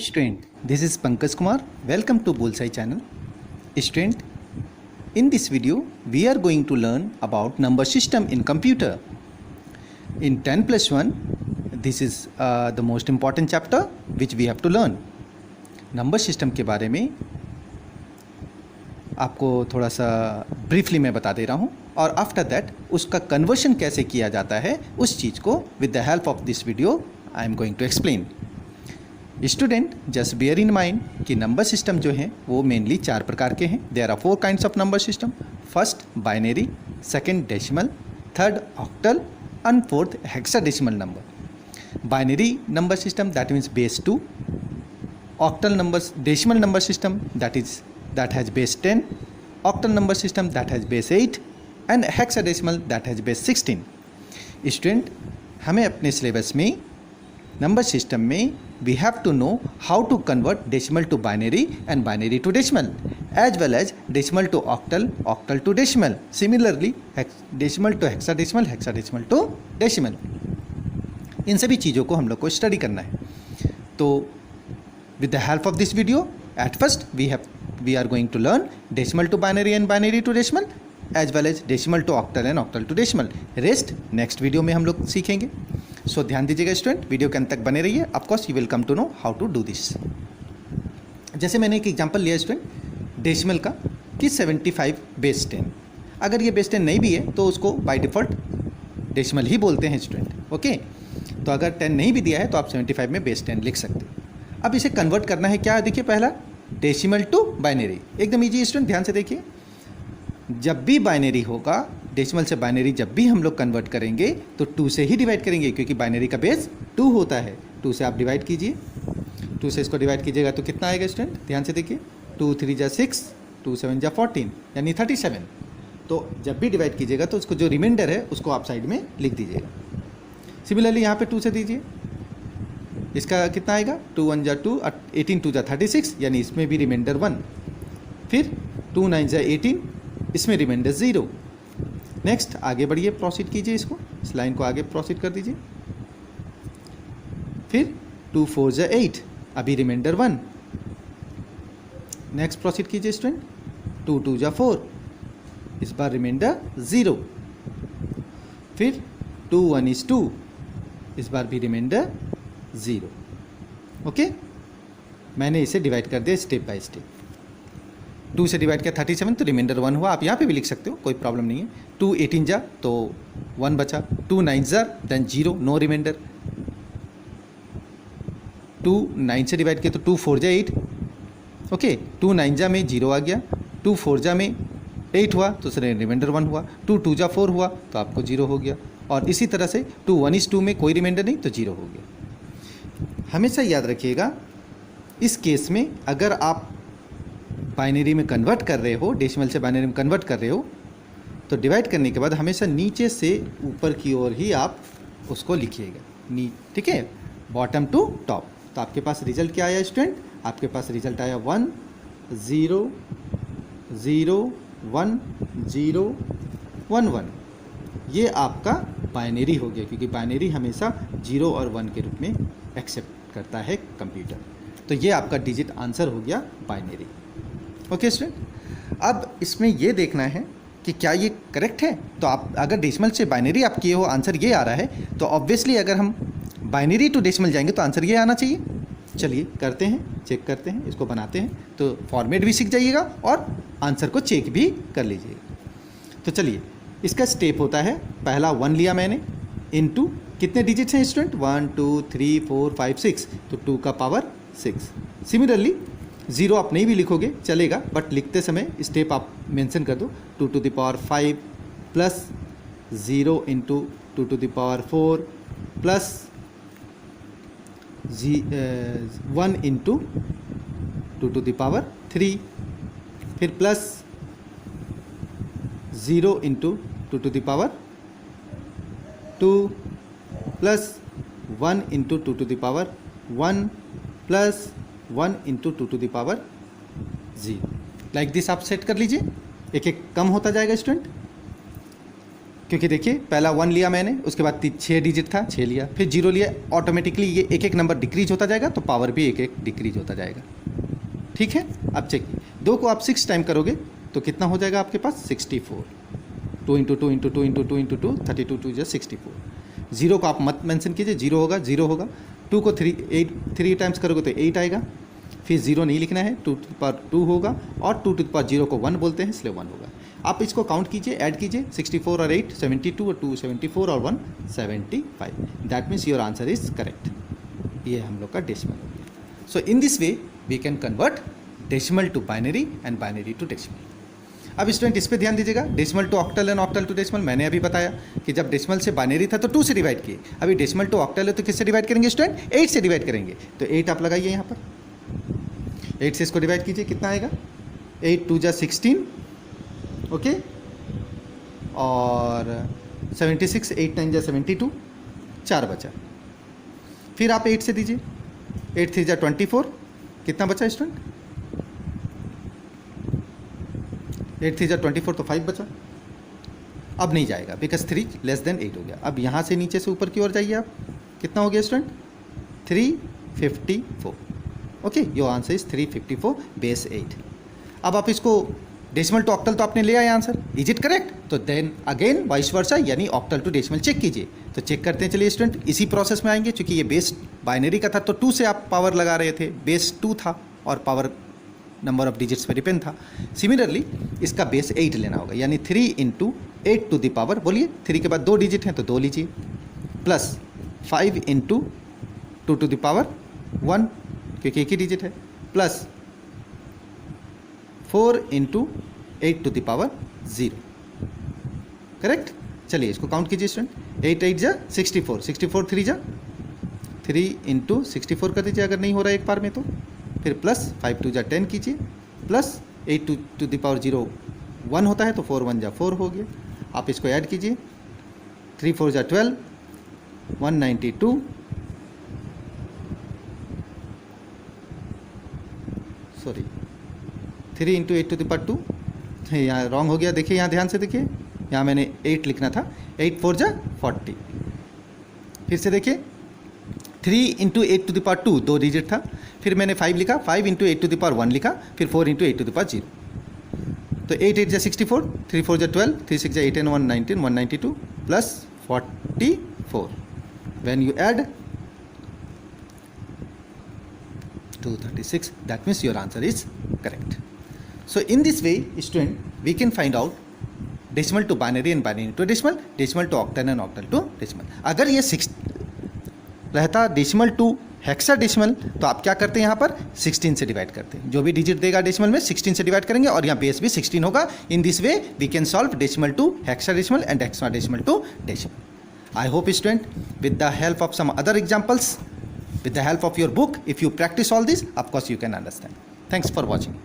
student, this is Pankaj Kumar. Welcome to Bullseye channel. Student, in this video we are going to learn about number system in computer. In 10 plus 1, this is the most important chapter which we have to learn. Number system के बारे में आपको थोड़ा सा briefly मैं बता दे रहा हूँ और आफ्टर दैट उसका कन्वर्शन कैसे किया जाता है उस चीज़ को with the help of this video I am going to explain. Student, just bear in mind कि नंबर सिस्टम जो हैं वो मेनली 4 प्रकार के हैं. There are 4 kinds of number system. First binary, second decimal, third octal and fourth hexadecimal number. Binary number system that means base 2. octal numbers decimal number system that has base 10, octal number system that has base 8 and hexadecimal that has base 16. Student, हमें अपने syllabus में number system में we have to know how to convert decimal to binary and binary to decimal as well as decimal to octal, octal to decimal. Similarly decimal to hexadecimal, hexadecimal to decimal. इन सभी चीज़ों को हम लोग को study करना है. तो with the help of this video, at first we are going to learn decimal to binary and binary to decimal as well as decimal to octal and octal to decimal. Rest next video में हम लोग सीखेंगे. So ध्यान दीजिएगा student, video के अंत तक बने रहिए. Of course you will come to know how to do this. जैसे मैंने एक एग्जांपल लिया स्टूडेंट डेसिमल का कि 75 बेस 10. अगर ये बेस 10 नहीं भी है तो उसको बाय डिफ़ॉल्ट डेसिमल ही बोलते हैं स्टूडेंट. ओके, तो अगर 10 नहीं भी दिया है तो आप 75 में बेस 10 लिख सकते हो. अब इसे कन्वर्ट करना है. क्या देखिए, पहला डेसिमल टू बाइनरी, एकदम इजी स्टूडेंट, ध्यान से देखिए. जब भी बाइनरी होगा, डेसिमल से बाइनरी जब भी हम लोग कन्वर्ट करेंगे तो 2 से ही डिवाइड करेंगे क्योंकि बाइनरी का बेस 2 होता है. 2 से आप डिवाइड कीजिए, 2 से इसको डिवाइड कीजिएगा तो कितना आएगा स्टूडेंट, ध्यान से देखिए. 2 3 जा 6, 2 7 जा 14 यानी 37. तो जब भी डिवाइड कीजिएगा तो उसको जो रिमाइंडर है उसको आप साइड में लिख दीजिएगा. सिमिलरली यहाँ पे 2 से दीजिए, इसका कितना आएगा, 2 1 जा 2, 18 2 जा 36 यानी इसमें भी रिमाइंडर 1. फिर 2 9 जा 18, इसमें रिमाइंडर 0. नेक्स्ट आगे बढ़िए, प्रोसीड कीजिए, इसको इस लाइन को आगे प्रोसीड कर दीजिए. फिर 2 4 जा 8, अभी रिमाइंडर 1. नेक्स्ट प्रोसीड कीजिए स्टूडेंट. 2 2 जा 4, इस बार रिमाइंडर 0. फिर 2 1 इज 2, इस बार भी रिमाइंडर 0. ओके, मैंने इसे डिवाइड कर दिया स्टेप बाय स्टेप. 2 से डिवाइड किया 37 तो रिमाइंडर 1 हुआ. आप यहाँ पे भी लिख सकते हो, कोई प्रॉब्लम नहीं है. 2 18 जा तो 1 बचा. 2 9 जा देन 0, नो रिमाइंडर. 2 9 से डिवाइड किया तो 2 4 जा 8. ओके, 2 9 जा में 0 आ गया. 2 4 जा में 8 हुआ तो सर रिमाइंडर 1 हुआ. 2 2 जा 4 हुआ तो आपको 0 हो गया. और इसी तरह से 2 1 इज 2 में कोई रिमाइंडर नहीं तो 0 हो गया. हमेशा याद रखिएगा, इस केस में अगर आप बाइनरी में कन्वर्ट कर रहे हो, डेसिमल से बाइनरी में कन्वर्ट कर रहे हो, तो डिवाइड करने के बाद हमेशा नीचे से ऊपर की ओर ही आप उसको लिखिएगा. ठीक है, बॉटम टू टॉप. तो आपके पास रिजल्ट क्या आया स्टूडेंट, आपके पास रिजल्ट आया 1 0 0 1 0 1 1. ये आपका बाइनरी हो गया क्योंकि बाइनरी हमेशा 0 और 1 के रूप में एक्सेप्ट करता है कंप्यूटर. तो ये आपका डिजिट आंसर हो गया बाइनरी. ओके स्टूडेंट, अब इसमें ये देखना है कि क्या ये करेक्ट है. तो आप अगर डेसिमल से बाइनरी आप किए हो, आंसर ये आ रहा है, तो ऑब्वियसली अगर हम बाइनरी टू डेसिमल जाएंगे तो आंसर ये आना चाहिए. चलिए करते हैं, चेक करते हैं, इसको बनाते हैं. तो फॉर्मेट भी सीख जाइएगा और आंसर को चेक भी कर लीजिएगा. तो चलिए, इसका स्टेप होता है, पहला 1 लिया मैंने, इनटू कितने डिजिट्स हैं स्टूडेंट, 1 2 3 4 5 6, तो 2 का पावर 6. सिमिलरली 0 आप नहीं भी लिखोगे चलेगा, बट लिखते समय स्टेप आप मेंशन कर दो. 2 to the power 5 plus 0 into 2 to the power 4 plus 1 into 2 to the power 3, फिर plus 0 into 2 to the power 2 plus 1 into 2 to the power 1 plus 1 into 2 to the power 0. Like this आप set कर लीजिए, एक एक कम होता जाएगा student. क्योंकि देखिए पहला 1 लिया मैंने, उसके बाद 6 डिजिट था 6 लिया, फिर 0 लिया, ऑटोमेटिकली ये एक एक नंबर डिक्रीज होता जाएगा, तो पावर भी एक एक डिक्रीज होता जाएगा। ठीक है, अब चेकिए 2 को आप 6 टाइम करोगे तो कितना हो जाएगा आपके पास 64। 2 इंटू 2 इंटू 2 इंटू 2 इंटू 2 32 2 जो 64। 0 को आप मत मेंशन कीजिए, 0 होगा 0 होगा। 2 को 3 टाइम्स करोगे तो 8 आएगा, फिर 0 नहीं लिखना है, 2 टू पावर 2 होगा, और 2 टू पावर 0 को 1 बोलते हैं इसलिए 1 होगा। आप इसको काउंट कीजिए, ऐड कीजिए, 64 और 8 72 और 2 74 और 1 75। That means your answer is correct. ये हम लोग का डेसिमल हो गया। So in this way we can convert decimal to binary and binary to decimal. अब स्टूडेंट इस पे ध्यान दीजिएगा, decimal to octal and octal to decimal मैंने अभी बताया कि जब डेसिमल से बाइनरी था तो 2 से डिवाइड किए, अभी डेसिमल टू ऑक्टल है तो किससे डिवाइड करेंगे स्टूडेंट, 8 से डिवाइड करेंगे। तो 8 आप लगाइए यहाँ पर, 8 से इसको डिवाइड कीजिए, कितना आएगा 8 2 जा 16, ओके, और 76 8 9 जा 72, 4 बचा। फिर आप 8 से दीजिए, 8 3 जा 24, कितना बचा स्टूडेंट, 8 3 जा 24 तो 5 बचा। अब नहीं जाएगा बिकॉज 3 लेस देन 8 हो गया। अब यहाँ से नीचे से ऊपर की ओर जाइए आप, कितना हो गया student 354, okay, your answer is 354 base 8। अब आप इसको डेसिमल टू ऑक्टल तो आपने ले आए आंसर, इज इट करेक्ट, तो देन अगेन वाइस वर्सा यानी ऑक्टल टू डेसिमल चेक कीजिए। तो चेक करते हैं, चलिए स्टूडेंट इसी प्रोसेस में आएंगे, क्योंकि ये बेस बाइनरी का था तो 2 से आप पावर लगा रहे थे, बेस 2 था और पावर नंबर ऑफ डिजिट्स पे डिपेंड था। सिमिलरली इसका बेस 8 लेना होगा, यानी 3 इंटू 8 टू द पावर, बोलिए 3 के बाद 2 डिजिट हैं तो 2 लीजिए, plus 5 into 2 to the power 1 क्योंकि एक ही डिजिट है, plus 4 into 8 to the power 0, correct. चलिए इसको काउंट कीजिए स्टूडेंट, 8 8 जा 64, 64 3 जा 3 इंटू 64 कर दीजिए अगर नहीं हो रहा है एक बार में तो, फिर प्लस 5 2 जा 10 कीजिए, प्लस 8 टू द पावर 0 1 होता है तो 4 1 जा 4 हो गया। आप इसको ऐड कीजिए, 3 4 जा 12, 192, sorry 3 into 8 to the power 2, यहाँ रॉन्ग हो गया, देखिए यहाँ ध्यान से देखिए, यहाँ मैंने 8 लिखना था, 8 4 जा 40, फिर से देखिए 3 into 8 to the power 2 2 digit था, फिर मैंने 5 लिखा, 5 इंटू 8 टू द पावर 1 लिखा, फिर 4 इंटू 8 टू द पावर 0, तो 8 8 जा 64, 3 4 जा 12, 3 6 जा 18, 1 19, 192 plus 44, when you add 236, that means your answer is correct. So in this way student we can find out decimal to binary and binary to decimal, decimal to octal and octal to decimal. अगर ये 6 रहता decimal to hexadecimal तो आप क्या करते हैं, यहाँ पर 16 से डिवाइड करते हैं, जो भी डिजिट देगा डेसिमल में 16 से डिवाइड करेंगे और यहाँ बेस भी 16 होगा। In this way we can solve decimal to hexadecimal and hexadecimal to decimal. I hope student with the help of some other examples, with the help of your book, if you practice all this, of course you can understand. Thanks for watching.